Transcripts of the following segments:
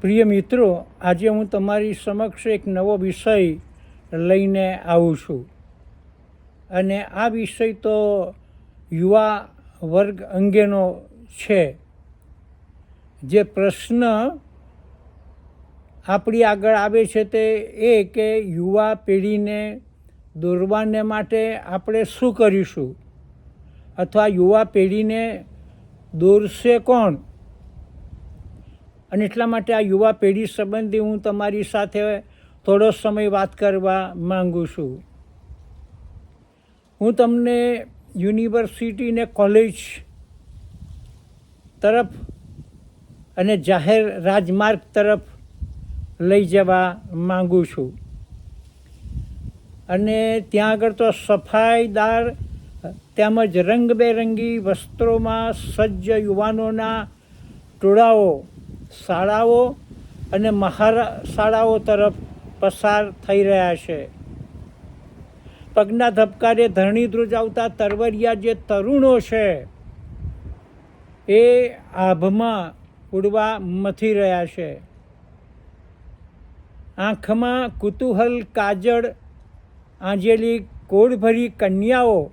પ્રિય મિત્રો, આજે હું તમારી સમક્ષ એક નવો વિષય લઈને આવું છું અને આ વિષય તો યુવા વર્ગ અંગેનો છે. જે પ્રશ્ન આપણી આગળ આવે છે તે એ કે યુવા પેઢીને દોરવાને માટે આપણે શું કરીશું અથવા યુવા પેઢીને દોરશે કોણ. અને એટલા માટે આ યુવા પેઢી સંબંધી હું તમારી સાથે થોડો સમય વાત કરવા માગું છું. હું તમને યુનિવર્સિટી ને કોલેજ તરફ અને જાહેર રાજમાર્ગ તરફ લઈ જવા માગું છું. અને ત્યાં આગળ તો સફાઈદાર તેમજ રંગબેરંગી વસ્ત્રોમાં સજ્જ યુવાનોના ટોળાઓ શાળાઓ અને મહાશાળાઓ તરફ પસાર થઈ રહ્યા છે. પગના ધબકારે ધરણી ધ્રુજાવતા તરવરિયા જે તરુણો છે એ આભમાં ઉડવા મથી રહ્યા છે. આંખમાં કુતૂહલ કાજળ આંજેલી કોળભરી કન્યાઓ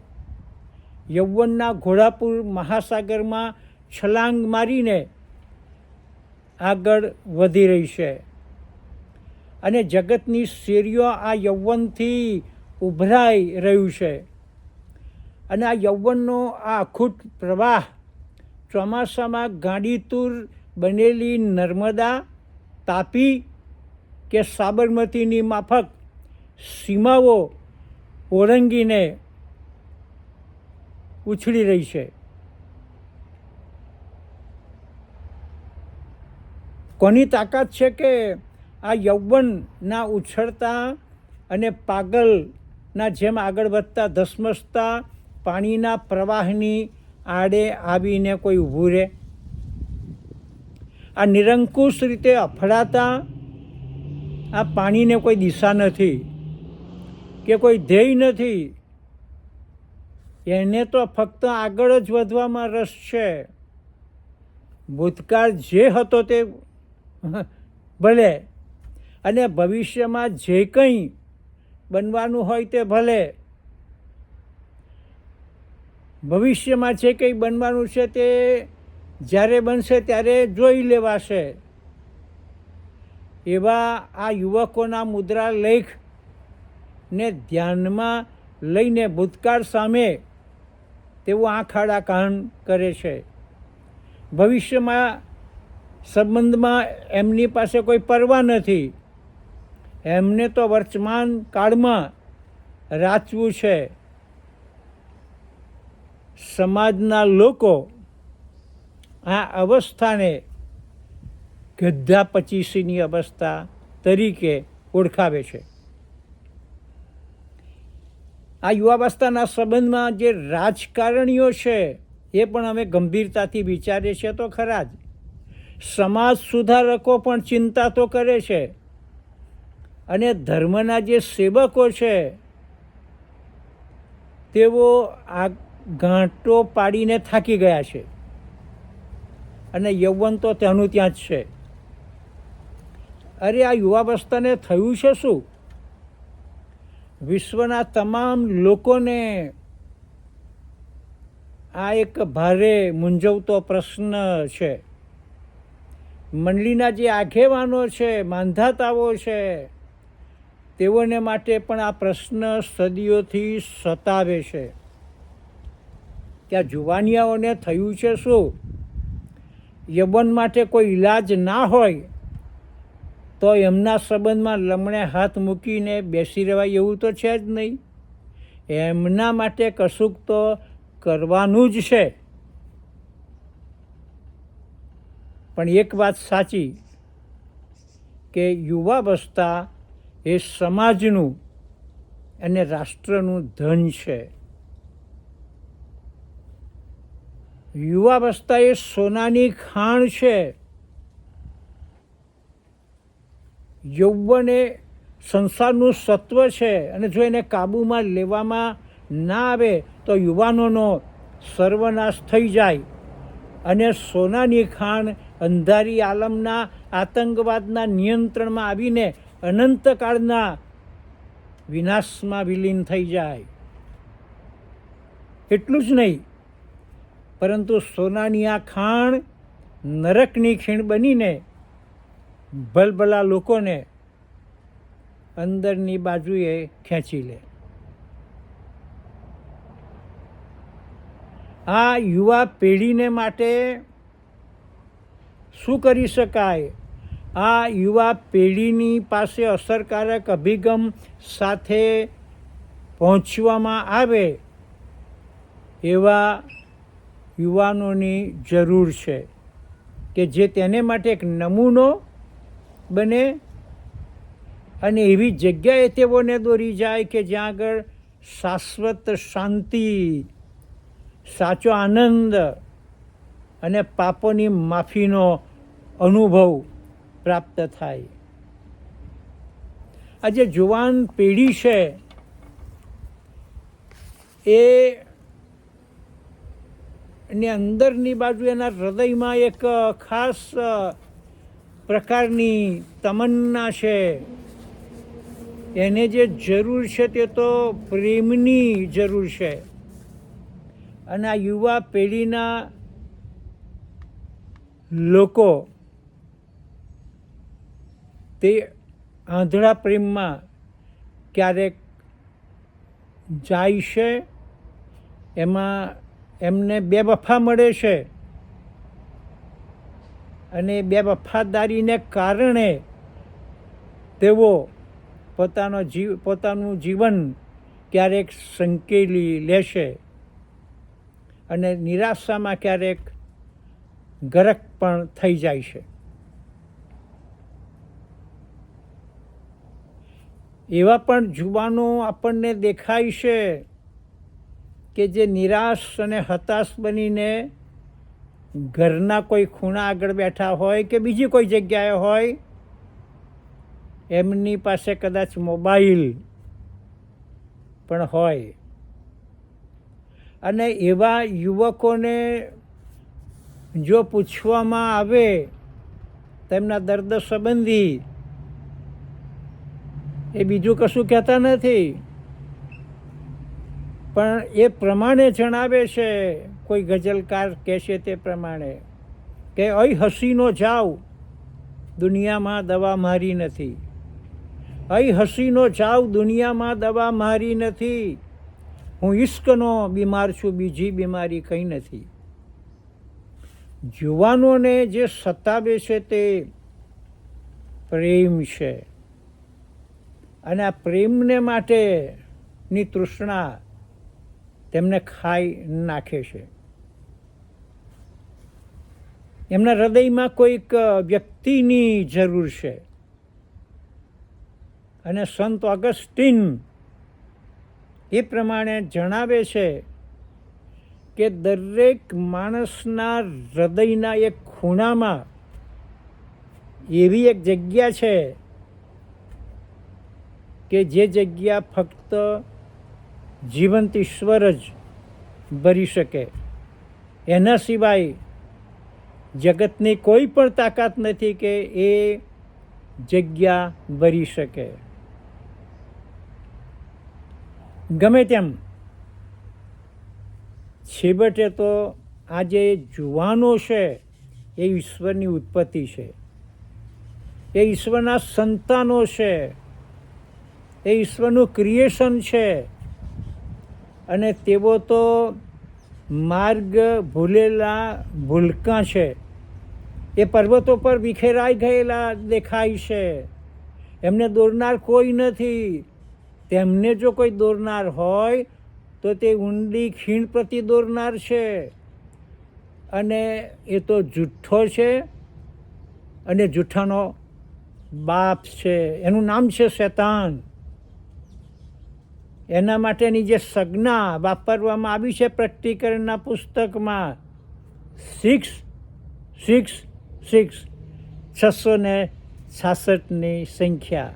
યૌવનના ઘોડાપુર મહાસાગરમાં છલાંગ મારીને આગળ વધી રહી છે. અને જગતની શેરીઓ આ યૌવનથી ઉભરાઈ રહ્યું છે. અને આ યૌવનનો આ અખૂટ પ્રવાહ ચોમાસામાં ગાંડીતુર બનેલી નર્મદા, તાપી કે સાબરમતીની માફક સીમાઓ ઓળંગીને ઉછળી રહી છે. કોની તાકાત છે કે આ યૌવનના ઉછળતા અને પાગલના જેમ આગળ વધતા ધસમસતા પાણીના પ્રવાહની આડે આવીને કોઈ ઊભું રહે. આ નિરંકુશ રીતે અફડાતા આ પાણીને કોઈ દિશા નથી કે કોઈ ધ્યેય નથી. એને તો ફક્ત આગળ જ વધવામાં રસ છે. ભૂતકાળ જે હતો તે ભલે અને ભવિષ્યમાં જે કંઈ બનવાનું હોય તે ભલે. ભવિષ્યમાં જે કંઈ બનવાનું છે તે જ્યારે બનશે ત્યારે જોઈ લેવાશે. એવા આ યુવકોના મુદ્રા લેખને ધ્યાનમાં લઈને ભૂતકાળ સામે તેઓ આંખ આડા કાન કરે છે. ભવિષ્યમાં સંબંધમાં એમની પાસે કોઈ પરવા નથી. એમને તો વર્તમાન કાળમાં રાચવું છે. સમાજના લોકો આ અવસ્થાને ગધા પચીસીની અવસ્થા તરીકે ઓળખાવે છે. આ યુવાવસ્થાના સંબંધમાં જે રાજકારણીઓ છે એ પણ અમે ગંભીરતાથી વિચારે છે તો ખરા જ. સમાજ સુધારકો પણ ચિંતા તો કરે છે. અને ધર્મના જે સેવકો છે તેઓ આ ગાંઠો પાડીને થાકી ગયા છે. અને યૌવન તો ત્યાંનું ત્યાં જ છે. અરે આ યુવાવસ્થાને થયું છે શું? વિશ્વના તમામ લોકોને આ એક ભારે મૂંઝવતો પ્રશ્ન છે. મંડળીના જે આગેવાનો છે, માંધાતાઓ છે, તેઓને માટે પણ આ પ્રશ્ન સદીઓથી સતાવે છે કે આ જુવાનિયાઓને થયું છે શું? યૌવન માટે કોઈ ઈલાજ ના હોય તો એમના સંબંધમાં લમણે હાથ મૂકીને બેસી રહેવાય એવું તો છે જ નહીં. એમના માટે કશુંક તો કરવાનું જ છે. પણ એક વાત સાચી કે યુવાવસ્થા એ સમાજનું અને રાષ્ટ્રનું ધન છે. યુવાવસ્થા એ સોનાની ખાણ છે. યૌવન એ સંસારનું સત્વ છે અને જો એને કાબૂમાં લેવામાં ના આવે તો યુવાનોનો સર્વનાશ થઈ જાય અને સોનાની ખાણ અંધારી આલમના આતંકવાદના નિયંત્રણમાં આવીને અનંતકાળના વિનાશમાં વિલીન થઈ જાય. એટલું જ નહીં, પરંતુ સોનાની આ ખાણ નરકની ખીણ બનીને ભલભલા લોકોને અંદરની બાજુએ ખેંચી લે. આ યુવા પેઢીને માટે શું કરી શકાય? આ યુવા પેઢીની પાસે અસરકારક અભિગમ સાથે પહોંચવામાં આવે એવા યુવાનોની જરૂર છે કે જે તેને માટે એક નમૂનો બને અને એવી જગ્યાએ તેઓને દોરી જાય કે જ્યાં આગળ શાશ્વત શાંતિ, સાચો આનંદ અને પાપોની માફીનો અનુભવ પ્રાપ્ત થાય. આ જે જુવાન પેઢી છે એની અંદરની બાજુ એના હૃદયમાં એક ખાસ પ્રકારની તમન્ના છે. એને જે જરૂર છે તે તો પ્રેમની જરૂર છે. અને આ યુવા પેઢીના લોકો તે આંધળા પ્રેમમાં ક્યારેક જાય છે. એમાં એમને બેવફા મળે છે અને બેવફાદારીને કારણે તેઓ પોતાનું જીવન ક્યારેક સંકેલી લેશે અને નિરાશામાં ક્યારેક ગરક પણ થઈ જાય છે. એવા પણ જુવાનો આપણને દેખાય છે કે જે નિરાશ અને હતાશ બનીને ઘરના કોઈ ખૂણા આગળ બેઠા હોય કે બીજી કોઈ જગ્યાએ હોય, એમની પાસે કદાચ મોબાઈલ પણ હોય. અને એવા યુવકોને જો પૂછવામાં આવે તેમના દર્દ સંબંધી, એ બીજું કશું કહેતા નથી, પણ એ પ્રમાણે જણાવે છે. કોઈ ગઝલકાર કહે છે તે પ્રમાણે કે અહીં હસીનો જાવ, દુનિયામાં દવા મારી નથી. અહીં હસીનો જાવ, દુનિયામાં દવા મારી નથી. હું ઈશ્કનો બીમાર છું, બીજી બીમારી કંઈ નથી. જુવાનોને જે સતાવે છે તે પ્રેમ છે અને આ પ્રેમને માટેની તૃષ્ણા તેમને ખાઈ નાખે છે. એમના હૃદયમાં કોઈક વ્યક્તિની જરૂર છે અને સંત ઓગસ્ટીન એ પ્રમાણે જણાવે છે કે દરેક માણસના હૃદયના એક ખૂણામાં એવી એક જગ્યા છે કે જે જગ્યા ફક્ત જીવંત ઈશ્વર જ ભરી શકે. એના સિવાય જગતની કોઈ પણ તાકાત નથી કે એ જગ્યા ભરી શકે. ગમે તેમ છેવટે તો આ જે જુવાનો છે એ ઈશ્વરની ઉત્પત્તિ છે, એ ઈશ્વરના સંતાનો છે, એ ઈશ્વરનું ક્રિએશન છે. અને તેઓ તો માર્ગ ભૂલેલા ભૂલકાં છે. એ પર્વતો પર વિખેરાઈ ગયેલા દેખાય છે. એમને દોરનાર કોઈ નથી. તેમને જો કોઈ દોરનાર હોય તો તે ઊંડી ખીણ પ્રતિ દોરનાર છે અને એ તો જુઠ્ઠો છે અને જુઠ્ઠાનો બાપ છે. એનું નામ છે શૈતાન. એના માટેની જે સંજ્ઞા વાપરવામાં આવી છે પ્રકટીકરણના પુસ્તકમાં 666 666ની સંખ્યા.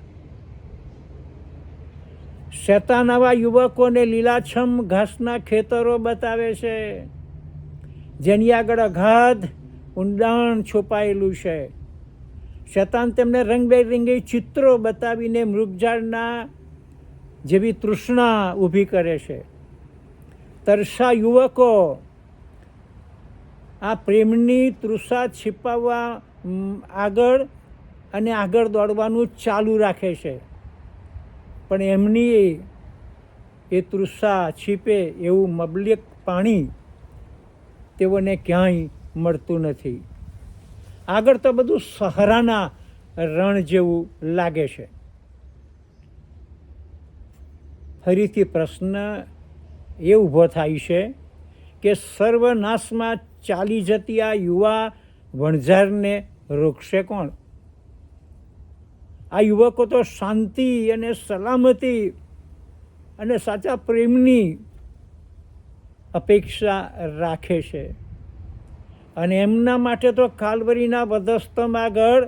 શૈતાન આવા યુવકોને લીલાછમ ઘાસના ખેતરો બતાવે છે જેની આગળ અગાધ ઊંડાણ છુપાયેલું છે. શેતાન તેમને રંગબેરંગી ચિત્રો બતાવીને મૃગજાળના જેવી તૃષ્ણા ઊભી કરે છે. તરસા યુવકો આ પ્રેમની તૃષા छिपाવવા આગળ અને આગળ દોડવાનું ચાલુ રાખે છે, પણ એમની એ તૃષા છીપે એવું મબલિક પાણી તેઓને ક્યાંય મળતું નથી. આગળ તો બધું સહારાના રણ જેવું લાગે છે. ફરીથી પ્રશ્ન એ ઊભો થાય છે કે સર્વનાશમાં ચાલી જતી આ યુવા વણઝારને રોકશે કોણ? આ યુવકો તો શાંતિ અને સલામતી અને સાચા પ્રેમની અપેક્ષા રાખે છે, અને એમના માટે તો કાલ્વરીના વધસ્તંભ આગળ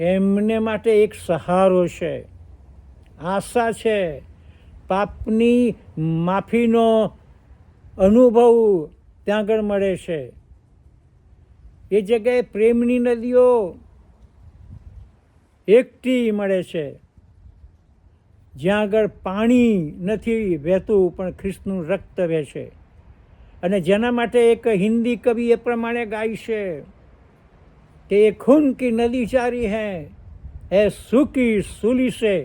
એમને માટે એક સહારો છે, આશા છે, પાપની માફીનો અનુભવ ત્યાં આગળ મળે છે. એ જગ્યાએ પ્રેમની નદીઓ એકઠી મળે છે, જ્યાં આગળ પાણી નથી વહેતું પણ ખ્રિસ્તનું રક્ત વહેશે. અને જેના માટે એક હિન્દી કવિ એ પ્રમાણે ગાય છે કે એ ખૂન કી નદી જારી હૈ એ सूखी सूली से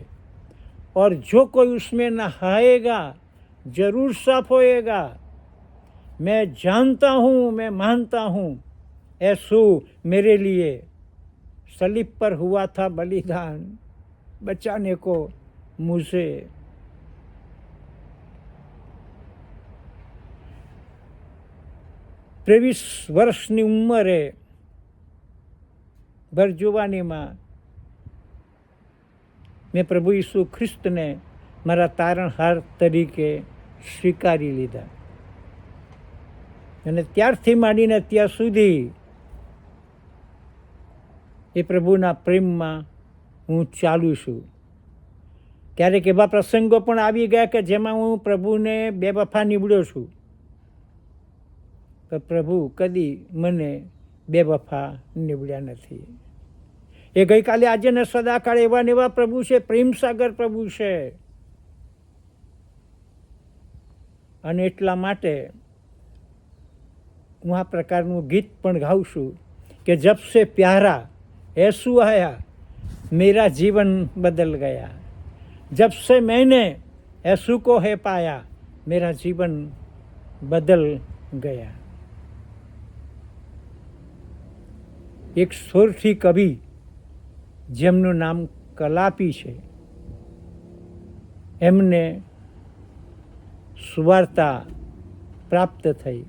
और जो कोई उसमें नहाएगा जरूर साफ होएगा. मैं जानता हूँ मैं मानता हूँ ऐसू मेरे लिए सलीब पर हुआ था बलिदान बचाने को मुझे. ત્રેવીસ વર્ષની ઉંમરે ભરજુવાનીમાં મેં પ્રભુ ઈસુ ખ્રિસ્તને મારા તારણહાર તરીકે સ્વીકારી લીધા, અને ત્યારથી માંડીને અત્યાર સુધી એ પ્રભુના પ્રેમમાં હું ચાલુ છું. ક્યારેક એવા પ્રસંગો પણ આવી ગયા કે જેમાં હું પ્રભુને બેવફા નીવડ્યો છું, તો પ્રભુ કદી મને બેવફા નીવડ્યા નથી. એ ગઈકાલે આજે ને સદાકાળ એવા ને એવા પ્રભુ છે, પ્રેમસાગર પ્રભુ છે. અને એટલા માટે હું આ પ્રકારનું ગીત પણ ગાઉં છું કે જબ સે પ્યારા ऐसू आया मेरा जीवन बदल गया, जब से मैंने ऐसू को है पाया मेरा जीवन बदल गया. એક સોરઠી કવિ જેમનું નામ કલાપી છે, એમને સુવાર્તા પ્રાપ્ત થઈ,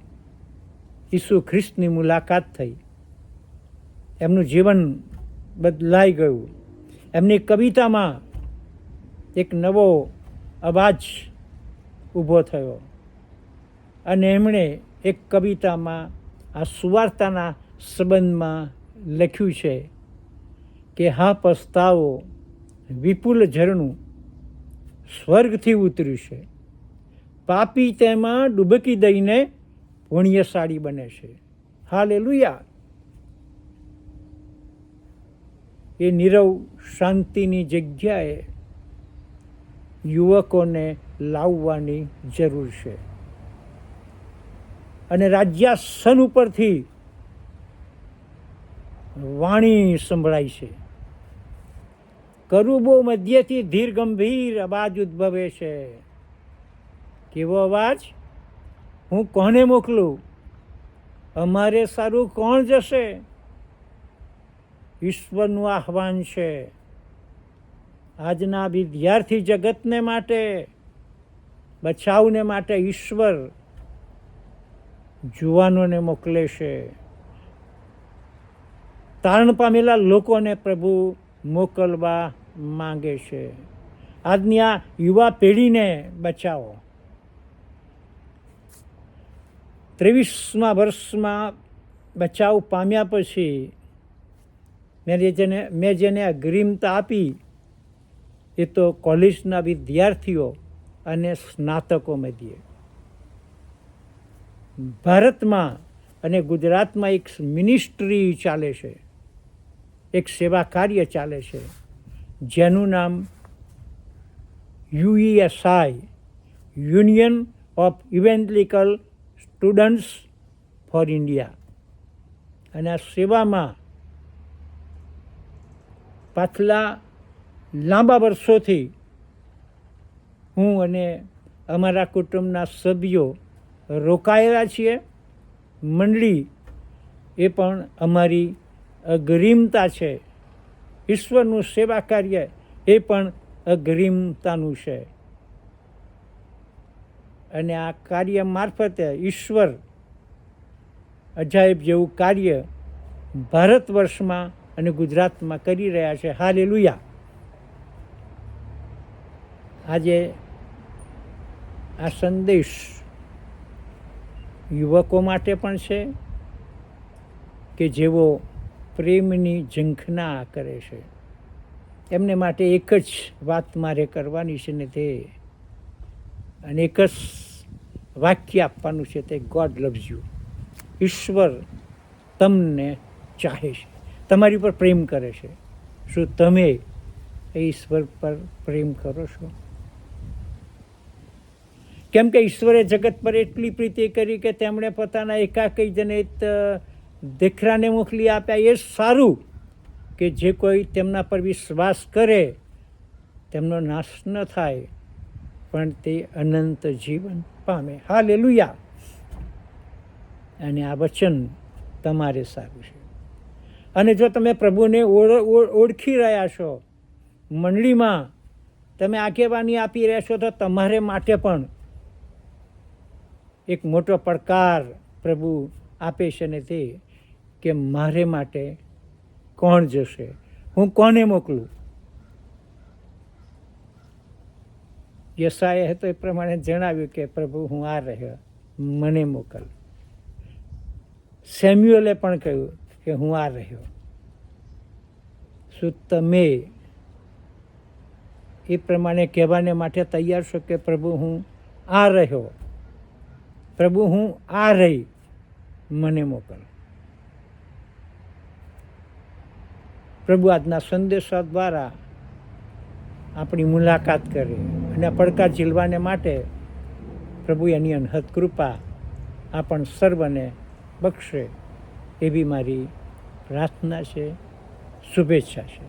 ઈસુ ખ્રિસ્તની મુલાકાત થઈ, એમનું જીવન બદલાઈ ગયું. એમની કવિતામાં એક નવો અવાજ ઊભો થયો, અને એમણે એક કવિતામાં આ સુવાર્તાના સંબંધમાં લખ્યું છે કે હા પસ્તાવો વિપુલ ઝરણું સ્વર્ગથી ઉતર્યું છે, પાપી તેમાં ડૂબકી દઈને પુણ્યશાળી બને છે. હાલેલુયા. એ નીરવ શાંતિની જગ્યાએ યુવકોને લાવવાની જરૂર છે. અને રાજ્યાસન ઉપરથી વાણી સંભળાય છે, કરુબો મધ્યથી ધીર ગંભીર અવાજ ઉદ્ભવે છે. કેવો અવાજ? હું કોને મોકલું? અમારે સારું કોણ જશે? ઈશ્વરનું આહ્વાન છે આજના વિદ્યાર્થી જગતને માટે, બચાવને માટે ઈશ્વર જુવાનોને મોકલે છે. તારણ પામેલા લોકોને પ્રભુ મોકલવા માંગે છે. આજની આ યુવા પેઢીને બચાવો. 23મા વર્ષમાં બચાવ પામ્યા પછી મેં જેને અગ્રિમતા આપી એ તો કોલેજના વિદ્યાર્થીઓ અને સ્નાતકો મધ્યે. ભારતમાં અને ગુજરાતમાં એક મિનિસ્ટ્રી ચાલે છે, એક સેવા કાર્ય ચાલે છે, જેનું નામ UESI, union of evangelical students for India. અને આ સેવામાં પાછલા લાંબા વર્ષોથી હું અને અમારા કુટુંબના સભ્યો રોકાયેલા છીએ. મંડળી એ પણ અમારી અગ્રીમતા છે. ઈશ્વરનું સેવા કાર્ય એ પણ અગ્રીમતાનું છે. અને આ કાર્ય મારફતે ઈશ્વર અજાયબ જેવું કાર્ય ભારત વર્ષમાં અને ગુજરાતમાં કરી રહ્યા છે. હાલેલુયા. આજે આ સંદેશ યુવકો માટે પણ છે કે જેઓ પ્રેમની ઝંખના કરે છે. એમને માટે એક જ વાત મારે કરવાની છે ને તે, અને એક જ વાક્ય આપવાનું છે તે ગોડ લવ્સ યુ. ઈશ્વર તમને ચાહે છે, તમારી પર પ્રેમ કરે છે. શું તમે એ ઈશ્વર પર પ્રેમ કરો છો? કેમ કે ઈશ્વરે જગત પર એટલી પ્રીતિ કરી કે તેમણે પોતાના એકાકી જનિત દીકરાને મોકલી આપ્યા. એ સારું કે જે કોઈ તેમના પર વિશ્વાસ કરે તેમનો નાશ ન થાય, પણ તે અનંત જીવન પામે. હાલેલુયા. અને આ વચન તમારે સારું છે. અને જો તમે પ્રભુને ઓળખી રહ્યા છો, મંડળીમાં તમે આગેવાની આપી રહ્યા છો, તો તમારે માટે પણ એક મોટો પડકાર પ્રભુ આપે છે ને તે કે મારે માટે કોણ જશે, હું કોને મોકલું? યશાયાએ તો એ પ્રમાણે જણાવ્યું કે પ્રભુ હું આ રહ્યો, મને મોકલ. સેમ્યુઅલે પણ કહ્યું કે હું આ રહ્યો. શું તમે એ પ્રમાણે કહેવાને માટે તૈયાર છો કે પ્રભુ હું આ રહ્યો, પ્રભુ હું આ રહી, મને મોકલ? પ્રભુ આજના સંદેશા દ્વારા આપણી મુલાકાત કરે અને પડકાર ઝીલવાને માટે પ્રભુ એની અનહદ કૃપા આપણ સર્વને બક્ષે એવી મારી પ્રાર્થના છે, શુભેચ્છા છે.